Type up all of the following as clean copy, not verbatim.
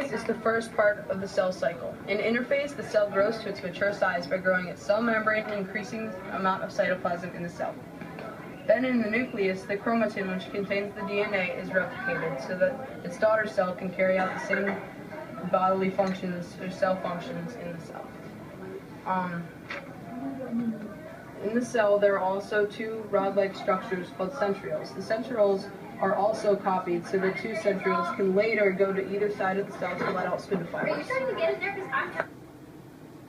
Interphase is the first part of the cell cycle. In interphase, the cell grows to its mature size by growing its cell membrane and increasing the amount of cytoplasm in the cell. Then in the nucleus, the chromatin, which contains the DNA, is replicated so that its daughter cell can carry out the same bodily functions or cell functions in the cell. In the cell, there are also two rod-like structures called centrioles. The centrioles are also copied so the two centrioles can later go to either side of the cell to let out spindle fibers. Are you trying to get in there?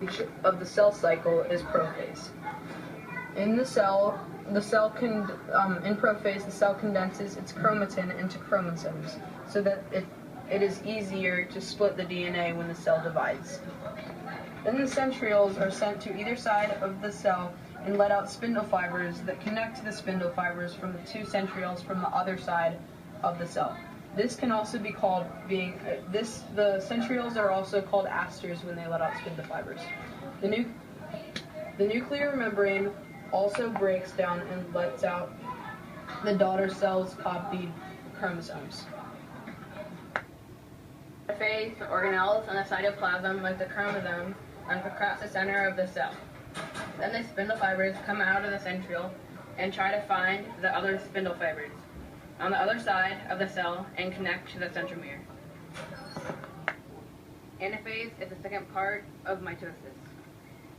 Each of the cell cycle is prophase. In the cell, in prophase, the cell condenses its chromatin into chromosomes so that it is easier to split the DNA when the cell divides. Then the centrioles are sent to either side of the cell and let out spindle fibers that connect to the spindle fibers from the two centrioles from the other side of the cell. This can also be called the centrioles are also called asters when they let out spindle fibers. The nuclear membrane also breaks down and lets out the daughter cell's copied chromosomes. Phase, the organelles on the cytoplasm, like the chromosomes, run across the center of the cell. Then the spindle fibers come out of the centriole and try to find the other spindle fibers on the other side of the cell and connect to the centromere. Anaphase is the second part of mitosis.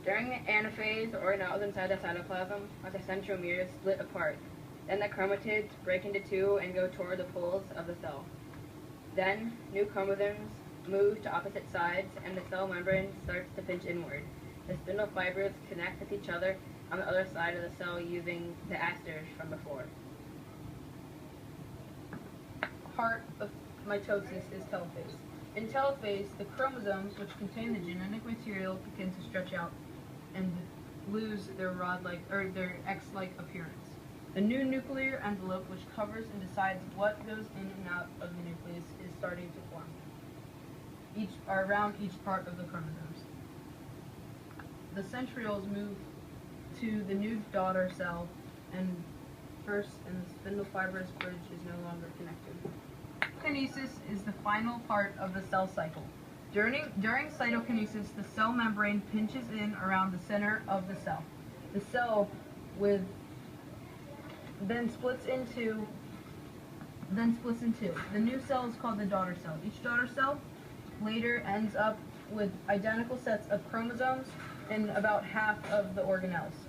During the anaphase, the organelles inside the cytoplasm, like the centromeres, split apart. Then the chromatids break into two and go toward the poles of the cell. Then, new chromosomes move to opposite sides and the cell membrane starts to pinch inward. The spindle fibers connect with each other on the other side of the cell using the asters from before. Part of mitosis is telophase. In telophase, the chromosomes, which contain the genetic material, begin to stretch out and lose their their X-like appearance. The new nuclear envelope, which covers and decides what goes in and out of the nucleus, is starting to form around each part of the chromosomes. The centrioles move to the new daughter cell, and the spindle fibers bridge is no longer connected. Cytokinesis is the final part of the cell cycle. During cytokinesis, the cell membrane pinches in around the center of the cell. The cell then splits in two. The new cell is called the daughter cell. Each daughter cell later ends up with identical sets of chromosomes and about half of the organelles.